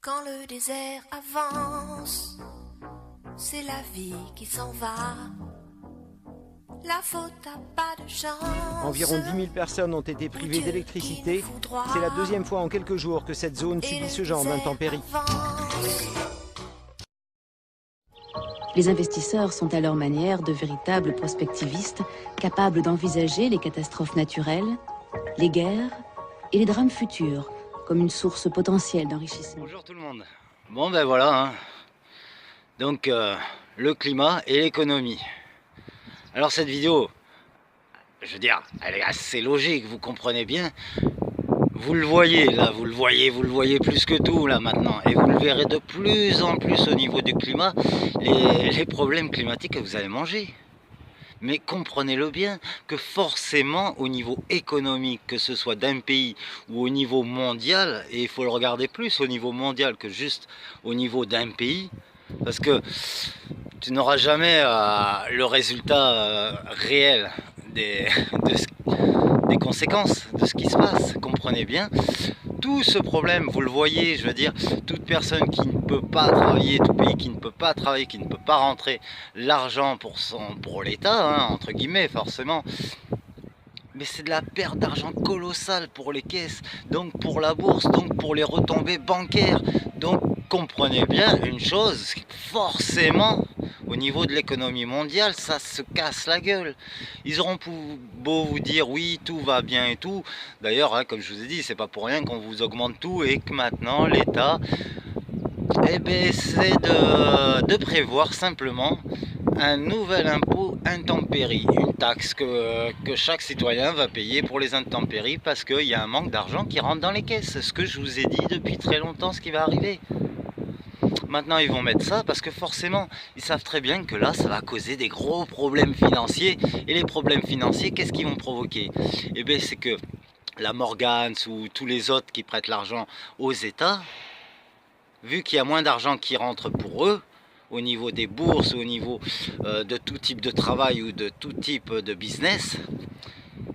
Quand le désert avance, c'est la vie qui s'en va. La faute n'a pas de chance. Environ 10 000 personnes ont été privées d'électricité. C'est la deuxième fois en quelques jours que cette zone subit ce genre d'intempéries. Les investisseurs sont à leur manière de véritables prospectivistes, capables d'envisager les catastrophes naturelles, les guerres et les drames futurs comme une source potentielle d'enrichissement. Bonjour tout le monde. Bon ben voilà, hein. Donc le climat et l'économie. Alors cette vidéo, je veux dire, elle est assez logique, vous comprenez bien. Vous le voyez là, vous le voyez plus que tout là maintenant. Et vous le verrez de plus en plus au niveau du climat, les problèmes climatiques que vous allez manger. Mais comprenez-le bien, que forcément au niveau économique, que ce soit d'un pays ou au niveau mondial, et il faut le regarder plus au niveau mondial que juste au niveau d'un pays, parce que tu n'auras jamais le résultat réel des conséquences de ce qui se passe. Comprenez bien, tout ce problème, vous le voyez, je veux dire, toute personne qui ne peut pas travailler, tout pays qui ne peut pas travailler, qui ne peut pas rentrer l'argent pour l'État, hein, entre guillemets, forcément, mais c'est de la perte d'argent colossale pour les caisses, donc pour la bourse, donc pour les retombées bancaires. Donc comprenez bien une chose, forcément, au niveau de l'économie mondiale, ça se casse la gueule. Ils auront beau vous dire oui, tout va bien et tout. D'ailleurs, hein, comme je vous ai dit, c'est pas pour rien qu'on vous augmente tout et que maintenant l'État essaie de prévoir simplement un nouvel impôt intempérie, une taxe que chaque citoyen va payer pour les intempéries parce qu'il y a un manque d'argent qui rentre dans les caisses. C'est ce que je vous ai dit depuis très longtemps, ce qui va arriver. Maintenant ils vont mettre ça parce que forcément ils savent très bien que là ça va causer des gros problèmes financiers. Et les problèmes financiers, qu'est-ce qu'ils vont provoquer? Eh bien c'est que la Morgans ou tous les autres qui prêtent l'argent aux États, vu qu'il y a moins d'argent qui rentre pour eux, au niveau des bourses, au niveau de tout type de travail ou de tout type de business,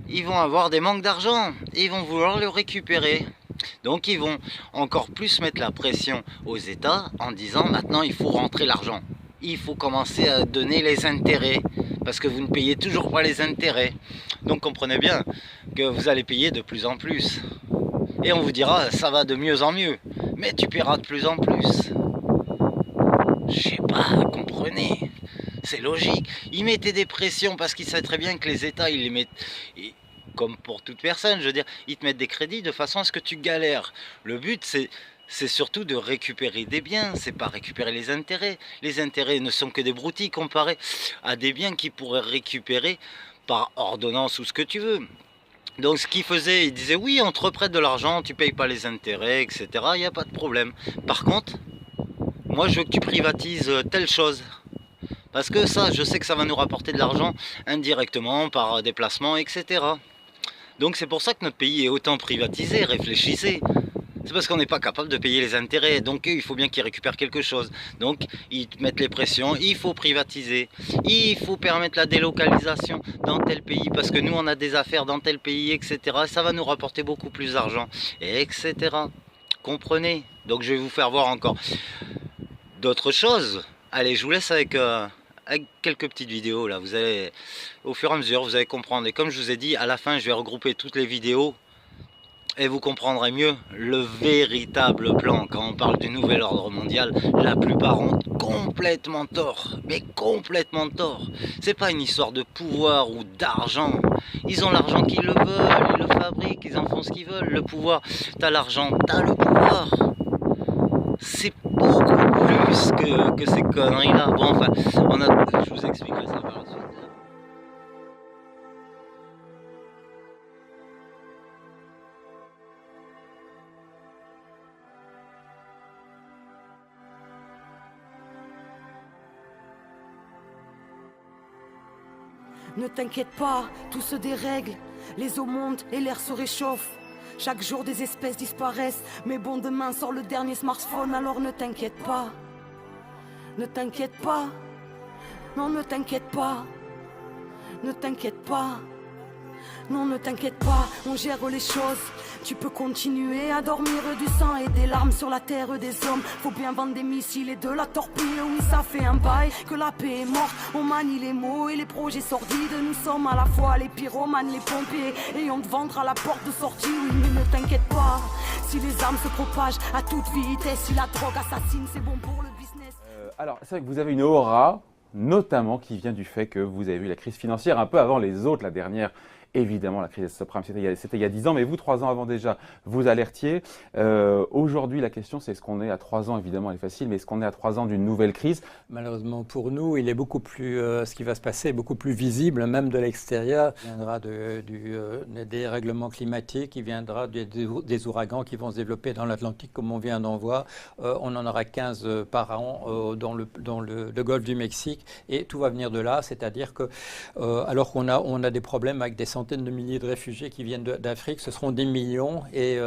ils vont avoir des manques d'argent et ils vont vouloir le récupérer. Donc ils vont encore plus mettre la pression aux États en disant maintenant il faut rentrer l'argent. Il faut commencer à donner les intérêts parce que vous ne payez toujours pas les intérêts. Donc comprenez bien que vous allez payer de plus en plus. Et on vous dira ça va de mieux en mieux. Mais tu paieras de plus en plus. Je sais pas, comprenez. C'est logique. Ils mettaient des pressions parce qu'ils savaient très bien que les États, ils les mettent... Comme pour toute personne, je veux dire, ils te mettent des crédits de façon à ce que tu galères. Le but, c'est surtout de récupérer des biens, c'est pas récupérer les intérêts. Les intérêts ne sont que des broutilles comparés à des biens qu'ils pourraient récupérer par ordonnance ou ce que tu veux. Donc ce qu'ils faisaient, ils disaient oui, on te reprête de l'argent, tu payes pas les intérêts, etc. Il n'y a pas de problème. Par contre, moi je veux que tu privatises telle chose. Parce que ça, je sais que ça va nous rapporter de l'argent indirectement par des placements, etc. Donc c'est pour ça que notre pays est autant privatisé, réfléchissez. C'est parce qu'on n'est pas capable de payer les intérêts, donc il faut bien qu'ils récupèrent quelque chose. Donc ils mettent les pressions, il faut privatiser, il faut permettre la délocalisation dans tel pays, parce que nous on a des affaires dans tel pays, etc. Ça va nous rapporter beaucoup plus d'argent, etc. Comprenez? Donc je vais vous faire voir encore d'autres choses. Allez, je vous laisse avec quelques petites vidéos là, vous allez, au fur et à mesure, vous allez comprendre. Et comme je vous ai dit, à la fin, je vais regrouper toutes les vidéos et vous comprendrez mieux le véritable plan. Quand on parle du nouvel ordre mondial, la plupart ont complètement tort, mais complètement tort. C'est pas une histoire de pouvoir ou d'argent. Ils ont l'argent qu'ils le veulent, ils le fabriquent, ils en font ce qu'ils veulent. Le pouvoir, t'as l'argent, t'as le pouvoir. C'est beaucoup plus que ces conneries-là. Bon, enfin, je vous expliquerai ça par la suite. Ne t'inquiète pas, tout se dérègle. Les eaux montent et l'air se réchauffe. Chaque jour des espèces disparaissent. Mais bon, demain sort le dernier smartphone. Alors ne t'inquiète pas. Ne t'inquiète pas. Non, ne t'inquiète pas. Ne t'inquiète pas. Non, ne t'inquiète pas, on gère les choses. Tu peux continuer à dormir du sang et des larmes sur la terre des hommes. Faut bien vendre des missiles et de la torpille. Oui, ça fait un bail que la paix est morte. On manie les mots et les projets sordides. Nous sommes à la fois les pyromanes, les pompiers, et on te vendra à la porte de sortie. Oui, mais ne t'inquiète pas, si les armes se propagent à toute vitesse, si la drogue assassine, c'est bon pour le business. Alors, c'est vrai que vous avez une aura, notamment qui vient du fait que vous avez vu la crise financière un peu avant les autres, la dernière. Évidemment, la crise des subprimes, c'était il y a 10 ans, mais vous, 3 ans avant déjà, vous alertiez. Aujourd'hui, la question, c'est est-ce qu'on est à 3 ans, évidemment, elle est facile, mais est-ce qu'on est à 3 ans d'une nouvelle crise? Malheureusement pour nous, il est beaucoup plus, ce qui va se passer est beaucoup plus visible, même de l'extérieur. Il viendra des règlements climatiques, il viendra des ouragans qui vont se développer dans l'Atlantique, comme on vient d'en voir. On en aura 15 par an dans le golfe du Mexique, et tout va venir de là, c'est-à-dire que, alors qu'on a des problèmes avec des centaines de milliers de réfugiés qui viennent d'Afrique, ce seront des millions, et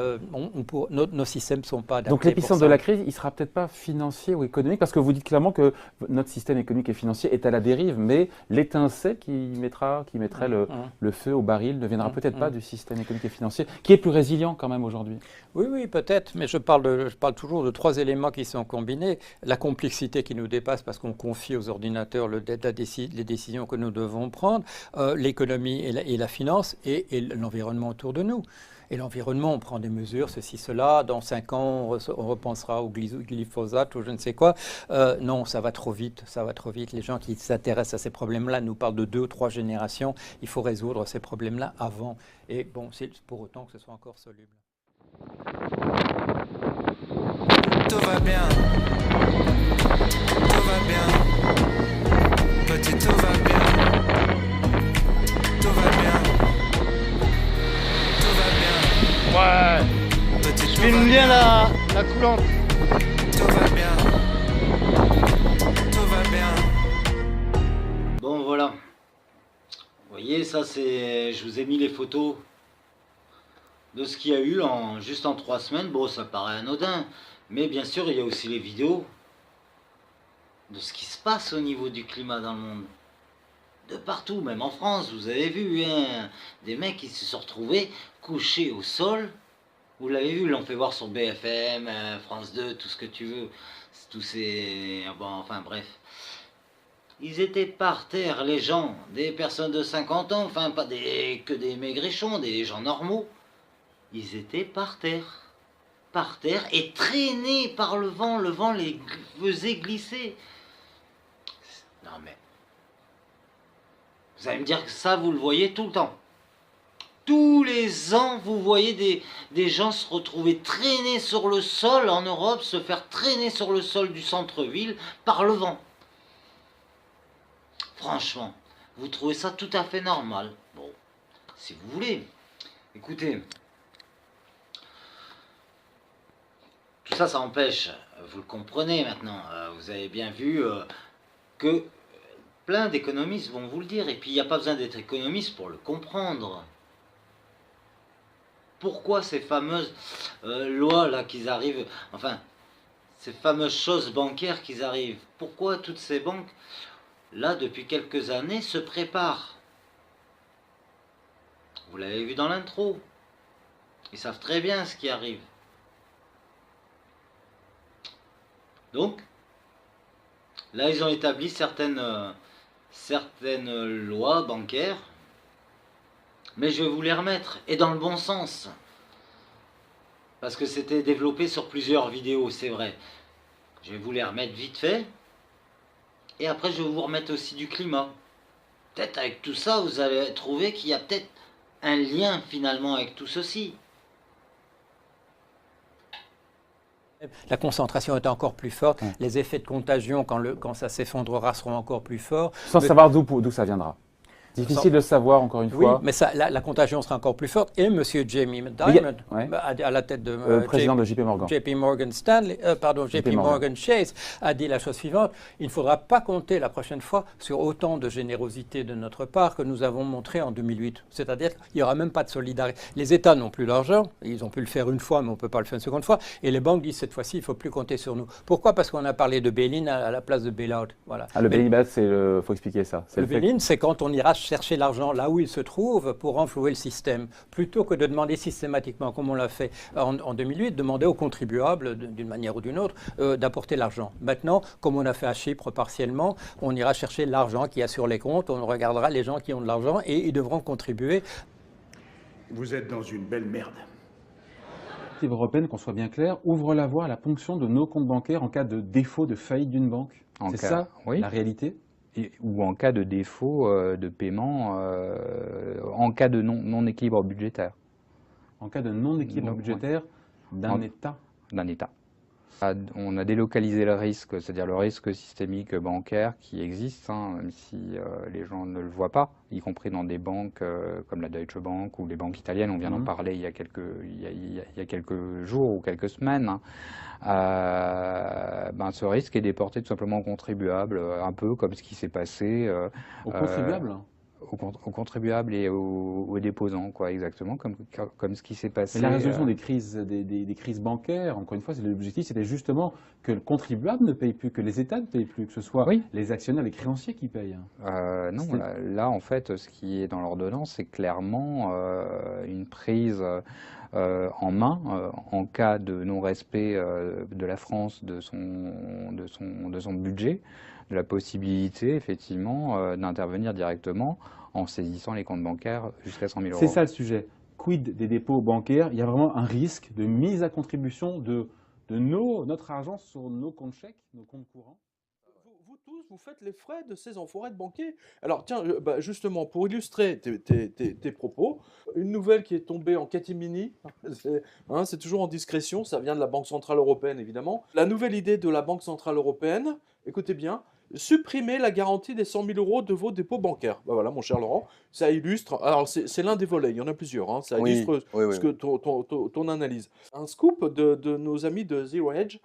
nos systèmes ne sont pas adaptés. Donc l'épicentre de la crise, il ne sera peut-être pas financier ou économique, parce que vous dites clairement que notre système économique et financier est à la dérive, mais l'étincelle qui mettrait le feu au baril ne viendra peut-être pas du système économique et financier, qui est plus résilient quand même aujourd'hui. Oui, peut-être, mais je parle toujours de 3 éléments qui sont combinés. La complexité qui nous dépasse parce qu'on confie aux ordinateurs les décisions que nous devons prendre, l'économie et la finance et l'environnement autour de nous. Et l'environnement, on prend des mesures, ceci, cela. Dans 5 ans, on repensera au glyphosate ou je ne sais quoi. Non, ça va trop vite, ça va trop vite. Les gens qui s'intéressent à ces problèmes-là nous parlent de 2 ou 3 générations. Il faut résoudre ces problèmes-là avant. Et bon, c'est pour autant que ce soit encore soluble. Tout va bien. Tout va bien. Petit, tout va bien. Tout va bien. Tout va bien. Ouais, Petit, je filme bien la coulante. Tout va bien. Tout va bien. Bon, voilà. Vous voyez, ça c'est... Je vous ai mis les photos de ce qu'il y a eu juste en 3 semaines. Bon, ça paraît anodin, mais bien sûr, il y a aussi les vidéos de ce qui se passe au niveau du climat dans le monde. De partout, même en France, vous avez vu, hein, des mecs qui se sont retrouvés couchés au sol. Vous l'avez vu, ils l'ont fait voir sur BFM, France 2, tout ce que tu veux. Tous ces... Bon, enfin bref. Ils étaient par terre, les gens, des personnes de 50 ans, enfin pas que des maigrichons, des gens normaux. Ils étaient par terre et traînés par le vent les faisait glisser. Non mais, vous allez me dire que ça vous le voyez tout le temps. Tous les ans, vous voyez des gens se retrouver traînés sur le sol en Europe, se faire traîner sur le sol du centre-ville par le vent. Franchement, vous trouvez ça tout à fait normal? Bon, si vous voulez. Écoutez, tout ça, ça empêche, vous le comprenez maintenant, vous avez bien vu que plein d'économistes vont vous le dire, et puis il n'y a pas besoin d'être économiste pour le comprendre. Pourquoi ces fameuses lois là qu'ils arrivent, enfin, ces fameuses choses bancaires qu'ils arrivent, pourquoi toutes ces banques là depuis quelques années se préparent? Vous l'avez vu dans l'intro, ils savent très bien ce qui arrive. Donc, là ils ont établi certaines lois bancaires, mais je vais vous les remettre, et dans le bon sens. Parce que c'était développé sur plusieurs vidéos, c'est vrai. Je vais vous les remettre vite fait. Et après, je vais vous remettre aussi du climat. Peut-être avec tout ça, vous allez trouver qu'il y a peut-être un lien finalement avec tout ceci. La concentration est encore plus forte. Les effets de contagion, quand ça s'effondrera, seront encore plus forts. Sans savoir d'où ça viendra. Difficile de savoir, encore une fois. Oui, mais la contagion sera encore plus forte. Et M. Jamie Dimon, à la tête de président de JP Morgan. JP Morgan Chase, a dit la chose suivante: il ne faudra pas compter la prochaine fois sur autant de générosité de notre part que nous avons montré en 2008. C'est-à-dire qu'il n'y aura même pas de solidarité. Les États n'ont plus l'argent. Ils ont pu le faire une fois, mais on ne peut pas le faire une seconde fois. Et les banques disent cette fois-ci, il ne faut plus compter sur nous. Pourquoi? Parce qu'on a parlé de bail-in à la place de bail-out. Voilà. Le bail-in, il faut expliquer ça. Le bail-in, c'est quand on ira chercher l'argent là où il se trouve pour renflouer le système, plutôt que de demander systématiquement, comme on l'a fait en 2008, demander aux contribuables, d'une manière ou d'une autre, d'apporter l'argent. Maintenant, comme on a fait à Chypre partiellement, on ira chercher l'argent qu'il y a sur les comptes, on regardera les gens qui ont de l'argent et ils devront contribuer. Vous êtes dans une belle merde. La directive européenne, qu'on soit bien clair, ouvre la voie à la ponction de nos comptes bancaires en cas de défaut de faillite d'une banque. C'est ça, oui, la réalité? ou en cas de défaut de paiement, en cas de non-équilibre budgétaire. En cas de non-équilibre budgétaire d'un État? D'un État. On a délocalisé le risque, c'est-à-dire le risque systémique bancaire qui existe, hein, même si les gens ne le voient pas, y compris dans des banques comme la Deutsche Bank ou les banques italiennes. On vient d'en parler il y a quelques jours ou quelques semaines. Hein. Ce risque est déporté tout simplement aux contribuables, un peu comme ce qui s'est passé aux contribuables aux contribuables et aux déposants, quoi, exactement, comme ce qui s'est passé. Mais la résolution des crises bancaires, encore une fois, l'objectif, c'était justement que le contribuable ne paye plus, que les États ne payent plus, que ce soit les actionnaires, les créanciers qui payent. Non, là, en fait, ce qui est dans l'ordonnance, c'est clairement une prise en main en cas de non-respect de la France de son budget, de la possibilité, effectivement, d'intervenir directement en saisissant les comptes bancaires jusqu'à 100 000 euros. C'est ça le sujet. Quid des dépôts bancaires? Il y a vraiment un risque de mise à contribution de notre argent sur nos comptes chèques, nos comptes courants. Vous tous, vous faites les frais de ces enfoirés de banquiers. Alors tiens, justement, pour illustrer tes propos, une nouvelle qui est tombée en catimini, c'est toujours en discrétion, ça vient de la Banque Centrale Européenne évidemment. La nouvelle idée de la Banque Centrale Européenne, écoutez bien, supprimer la garantie des 100 000 euros de vos dépôts bancaires. Voilà, mon cher Laurent, ça illustre, alors c'est l'un des volets, il y en a plusieurs, hein, ça illustre que ton analyse. Un scoop de nos amis de Zero Hedge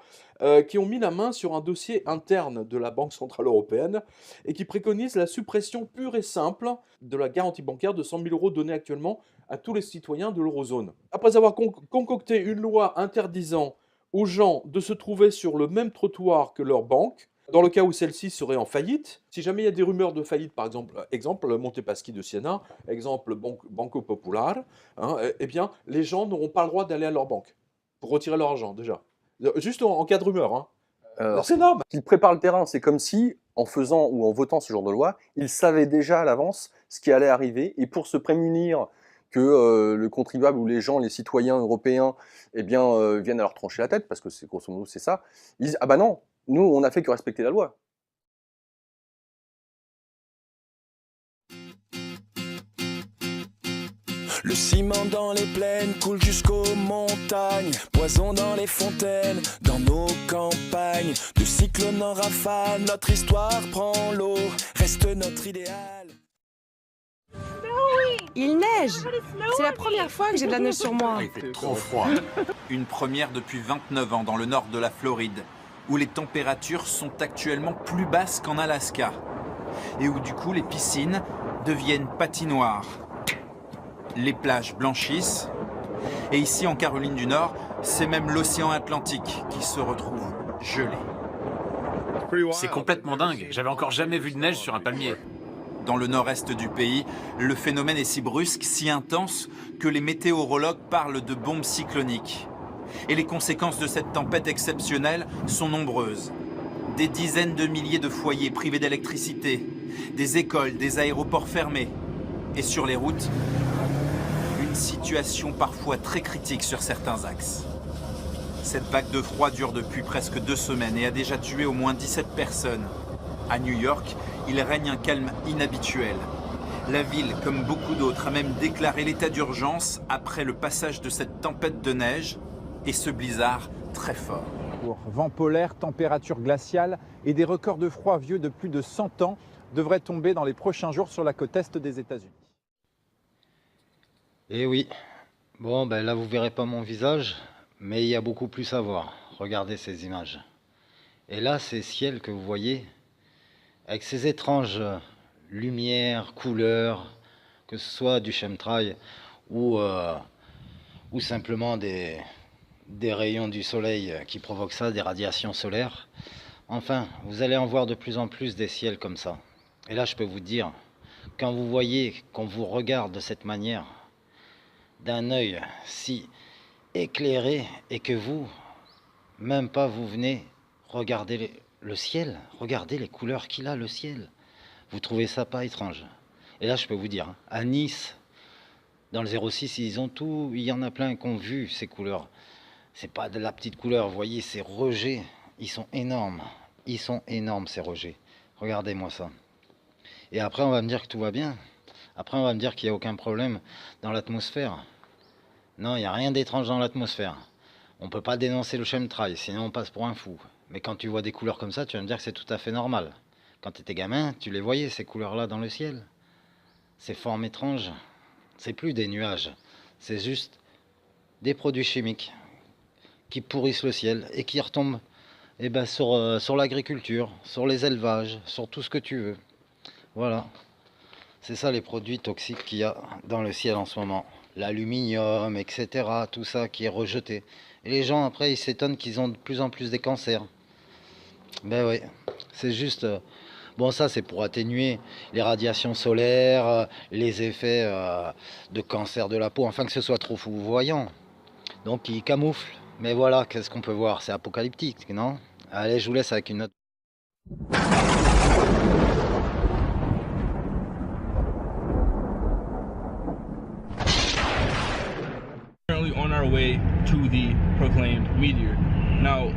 qui ont mis la main sur un dossier interne de la Banque Centrale Européenne et qui préconise la suppression pure et simple de la garantie bancaire de 100 000 euros donnée actuellement à tous les citoyens de l'eurozone. Après avoir concocté une loi interdisant aux gens de se trouver sur le même trottoir que leur banque, dans le cas où celle-ci serait en faillite, si jamais il y a des rumeurs de faillite, par exemple Montepaschi de Siena, exemple Banco Popular, eh bien, les gens n'auront pas le droit d'aller à leur banque pour retirer leur argent, déjà. Juste en cas de rumeur. Hein. Alors, c'est énorme. Ils préparent le terrain, c'est comme si, en faisant ou en votant ce genre de loi, ils savaient déjà à l'avance ce qui allait arriver, et pour se prémunir que le contribuable ou les gens, les citoyens européens, eh bien, viennent à leur trancher la tête, parce que grosso modo c'est ça, ils disent « Ah bah non, nous on n'a fait que respecter la loi ». Le ciment dans les plaines coule jusqu'aux montagnes, poison dans les fontaines, dans nos campagnes, de cyclone en rafale, notre histoire prend l'eau, reste notre idéal. Il neige. C'est la première fois que j'ai de la neige sur moi. Il fait trop froid. Une première depuis 29 ans dans le nord de la Floride, où les températures sont actuellement plus basses qu'en Alaska, et où du coup les piscines deviennent patinoires. Les plages blanchissent, et ici en Caroline du Nord, c'est même l'océan Atlantique qui se retrouve gelé. C'est complètement dingue, j'avais encore jamais vu de neige sur un palmier. Dans le nord-est du pays, le phénomène est si brusque, si intense, que les météorologues parlent de bombes cycloniques. Et les conséquences de cette tempête exceptionnelle sont nombreuses. Des dizaines de milliers de foyers privés d'électricité, des écoles, des aéroports fermés. Et sur les routes, une situation parfois très critique sur certains axes. Cette vague de froid dure depuis presque 2 semaines et a déjà tué au moins 17 personnes. À New York, il règne un calme inhabituel. La ville, comme beaucoup d'autres, a même déclaré l'état d'urgence après le passage de cette tempête de neige et ce blizzard très fort. Vent polaire, température glaciale et des records de froid vieux de plus de 100 ans devraient tomber dans les prochains jours sur la côte est des États-Unis. Eh oui. Bon, ben là, vous verrez pas mon visage, mais il y a beaucoup plus à voir. Regardez ces images. Et là, ces ciels que vous voyez, avec ces étranges lumières, couleurs, que ce soit du chemtrail ou simplement des rayons du soleil qui provoquent ça, des radiations solaires. Enfin, vous allez en voir de plus en plus des ciels comme ça. Et là, je peux vous dire quand vous voyez qu'on vous regarde de cette manière, d'un œil si éclairé, et que vous, même pas vous venez regarder le ciel, regardez les couleurs qu'il a, le ciel. Vous trouvez ça pas étrange? Et là, je peux vous dire, à Nice, dans le 06, ils ont tout, il y en a plein qui ont vu ces couleurs. C'est pas de la petite couleur, vous voyez, ces rejets, ils sont énormes. Ils sont énormes, ces rejets. Regardez-moi ça. Et après, on va me dire que tout va bien. Après, on va me dire qu'il n'y a aucun problème dans l'atmosphère. Non, il n'y a rien d'étrange dans l'atmosphère. On ne peut pas dénoncer le chemtrail, sinon on passe pour un fou. Mais quand tu vois des couleurs comme ça, tu vas me dire que c'est tout à fait normal. Quand tu étais gamin, tu les voyais, ces couleurs-là, dans le ciel. Ces formes étranges, c'est plus des nuages. C'est juste des produits chimiques qui pourrissent le ciel et qui retombent sur l'agriculture, sur les élevages, sur tout ce que tu veux. Voilà. C'est ça les produits toxiques qu'il y a dans le ciel en ce moment. L'aluminium, etc. Tout ça qui est rejeté. Et les gens, après, ils s'étonnent qu'ils ont de plus en plus des cancers. Ben oui, c'est juste... Bon, ça, c'est pour atténuer les radiations solaires, les effets de cancer de la peau, enfin que ce soit trop foudroyant. Donc, ils camouflent. Mais voilà, qu'est-ce qu'on peut voir? C'est apocalyptique, non? Allez, je vous laisse avec une note. Currently on our way to the proclaimed meteor. Now,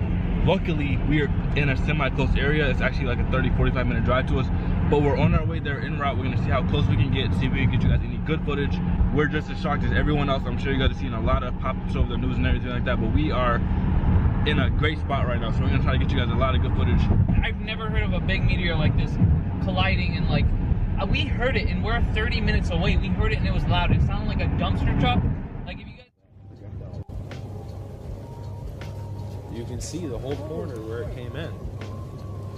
luckily, we are in a semi-close area. It's actually like a 30-45 minute drive to us, but we're on our way there en route. We're gonna see how close we can get, see if we can get you guys any good footage. We're just as shocked as everyone else. I'm sure you guys have seen a lot of pop-ups over the news and everything like that, but we are in a great spot right now, so we're gonna try to get you guys a lot of good footage. I've never heard of a big meteor like this colliding, and like, we heard it and we're 30 minutes away. We heard it and it was loud. It sounded like a dumpster truck. Like if you guys... You can see the whole corner where it came in.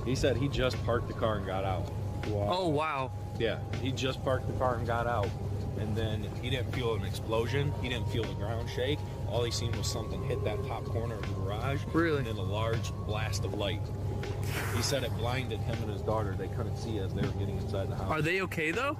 He said he just parked the car and got out. Wow. Oh, wow. Yeah, he just parked the car and got out. And then he didn't feel an explosion. He didn't feel the ground shake. All he seen was something hit that top corner of the garage. Really? And then a large blast of light. He said it blinded him and his daughter. They couldn't see as they were getting inside the house. Are they okay though?